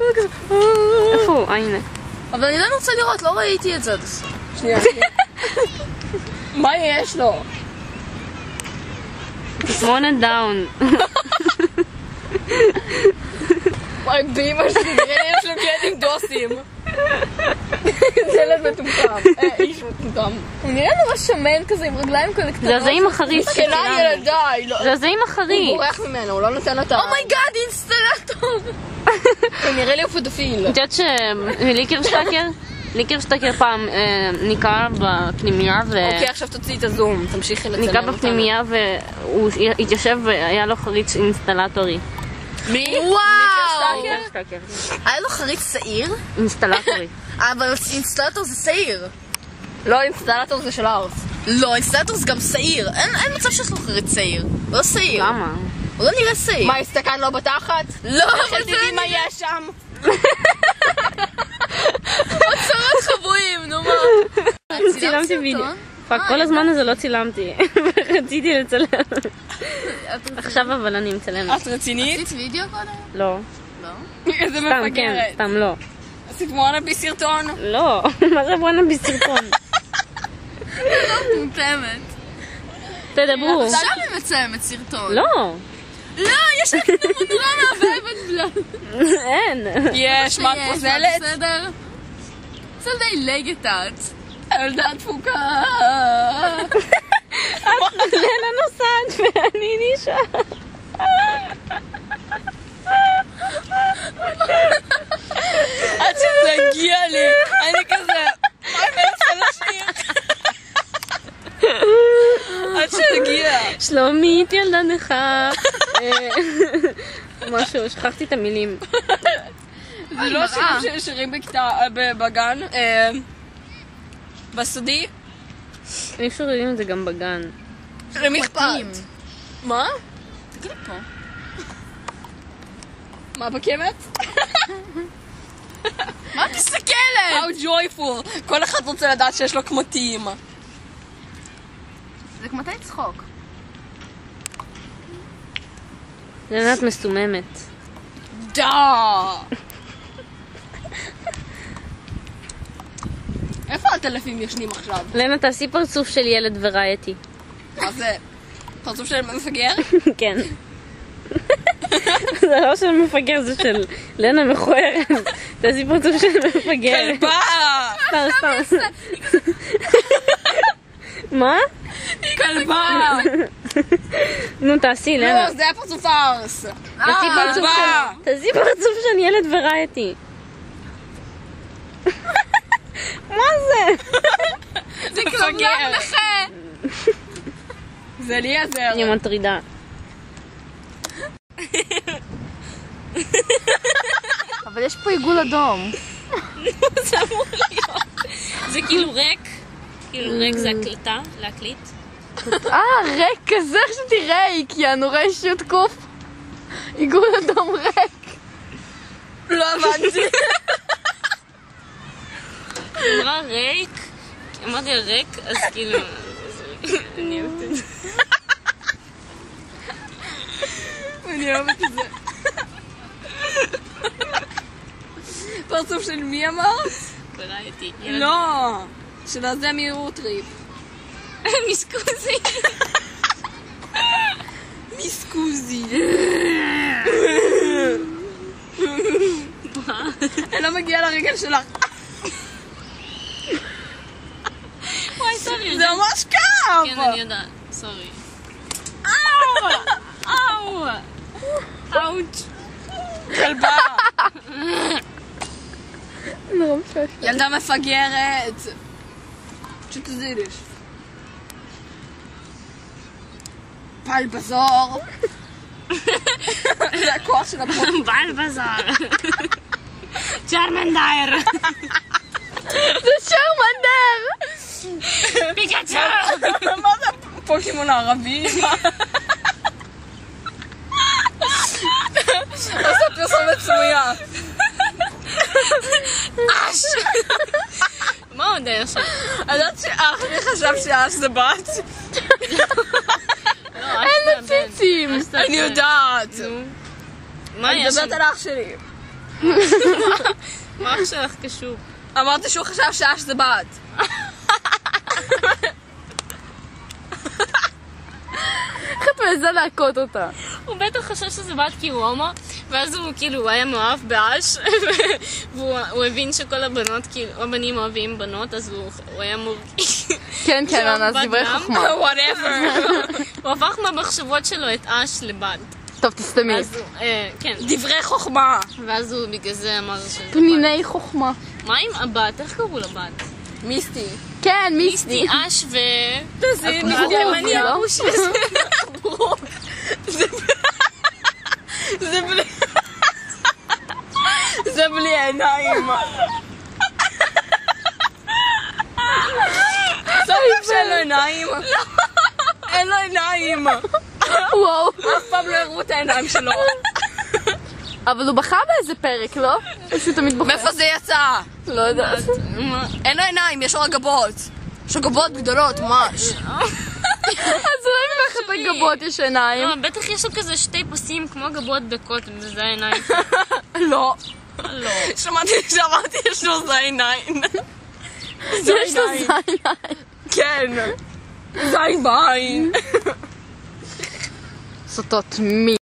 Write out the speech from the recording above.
איפה הוא? הנה. אבל אני לא רוצה לראות, לא ראיתי את זה. שנייה. מה יש לו? תסמונת דאון. וואי, באמא שלי, נראה לי יש לו קטעים דוסים. זה ילד מטומטם. איש מטומטם. הוא נראה נורא שמן כזה עם רגליים כאלה קטנות. זה הזעים החריץ שכנה ילדיי. זה הזעים הוא החריץ. בורח ממנו, הוא לא נותן אותה. אומייגאד, אינסטלטור! נראה לי הוא פדופיל. את יודעת שליקרשטקר פעם ניקה בפנימייה אוקיי, עכשיו תוציא את הזום, תמשיכי לצלם ניקה אותנו. בפנימייה והוא התיישב והיה לו חריץ אינסטלטורי. מי? וואו! ליקרשטקר. היה לו חריץ שעיר? אינסטלטורי. אבל אינסטלטור זה שעיר. לא, אינסטלטור זה של האוס. לא, אינסטלטור זה גם שעיר. אין מצב שיש לו חריץ שעיר. הוא לא שעיר. למה? הוא לא נראה שעיר. מה, הסתכן לו בתחת? לא, איך אבל תדעי מה יש שם? אוצרות חבויים, נו מה. צילמתי וידאו. פאק, כל הזמן הזה לא צילמתי. רציתי לצלם. עכשיו אבל אני מצלמת. את רצינית? עשית וידאו קודם? לא. איזה סתם, כן, מפגרת. סתם לא. עשית וואנאבי סרטון? לא, מה זה בואנה בסרטון? מטומטמת. תדברו. עכשיו היא מצלמת סרטון. לא. לא, יש לך תמונה מהבהבת בלד. אין. יש, מה את פוזלת? בסדר? זה די לגת את. ילדה דפוקה. לנה נוסעת ואני נשאר. עד שזה הגיע לי, אני כזה, מה אני מנסה לשיר? עד שהגיע. שלומית ילדה נכה. משהו, שכחתי את המילים. זה לא שירים ששרים בגן, בסודי? אי אפשר לראים את זה גם בגן. למי אכפת? מה? תגידי פה. מה בקמת? מה את מסתכלת? How joyful. כל אחד רוצה לדעת שיש לו קמטים. זה כמו מתי צחוק. לנה את מסוממת. דה! איפה הטלפים ישנים עכשיו? לנה תעשי פרצוף של ילד ורעייתי. מה זה? פרצוף של מפגר? כן. זה לא של מפגר, זה של לנה מכוערת. תעשי פרצוף של מפגר. כלבה! סתם. מה? כלבה! נו תעשי לנה. לא, זה היה פרצוף ארס. תעשי פרצוף של ילד ורעייתי. מה זה? זה מפגר. זה אליעזר. אני מטרידה. אבל יש פה עיגול אדום. זה אמור להיות. זה כאילו ריק. כאילו ריק זה הקליטה, להקליט. ריק כזה, חשבתי ריק, יאנו שוט קוף. עיגול אדום ריק. לא הבנתי. אמרה ריק, אמרתי ריק, אז כאילו... אני אוהבת את זה. אני אוהבת את זה. פרצוף של מי אמרת? וראיתי. לא, של הזה מירוטריפ. מסקוזי. מיסקוזי. אני לא מגיעה לרגל שלך. וואי, סורי. זה ממש קר. כן, אני יודעת. סורי. אאו! אאו! אאוץ'. כלבה. נורא משעשע. ילדה מפגרת. פשוט זידיש. פל בזור. זה הכוח של הפרק. בעל בזאר. צ'רמנדייר. זה שרמנדר! פיקאצ'ו! מה זה פוקימון הערבי? עושה פרסומת סמויה. אש! מה עוד היה שם? אני יודעת שאח לי חשב שאש זה בת. איזה ציצים! אני יודעת. מה אני היה שם? מדברת על אח שלי. מה אח שלך קשור? אמרתי שהוא חשב שאש זה בת. איך את מעזה להכות אותה? הוא בטח חשב שזה בת כי הוא הומו, ואז הוא כאילו, הוא היה מאוהב באש, והוא הבין שכל הבנות, כאילו, הבנים אוהבים בנות, אז הוא היה כן, כן, אז דברי חוכמה. whatever. הוא הפך מהמחשבות שלו את אש לבת. טוב, תסתמי. אז הוא, כן, דברי חוכמה. ואז הוא בגלל זה אמר שזה בת. פניני חוכמה. מה עם הבת? איך קראו לבת? מיסטי. כן, מיסטי. אש ו... זה ברוק, לא? ברוק. זה בלי עיניים. סוף שאין לו עיניים. אין לו עיניים. וואו. אף פעם לא הראו את העיניים שלו. אבל הוא בכה באיזה פרק, לא? או שהוא תמיד בוכה? מאיפה זה יצא? לא יודעת. אין לו עיניים, יש לו רק גבות. יש לו גבות גדולות, ממש. אז אולי מתחת לגבות יש עיניים. לא, בטח יש לו כזה שתי פסים כמו גבות דקות, וזה העיניים. לא. לא. שמעתי שאמרתי יש לו זיניים. יש לו זין. כן. זין בעין. סוטות מי.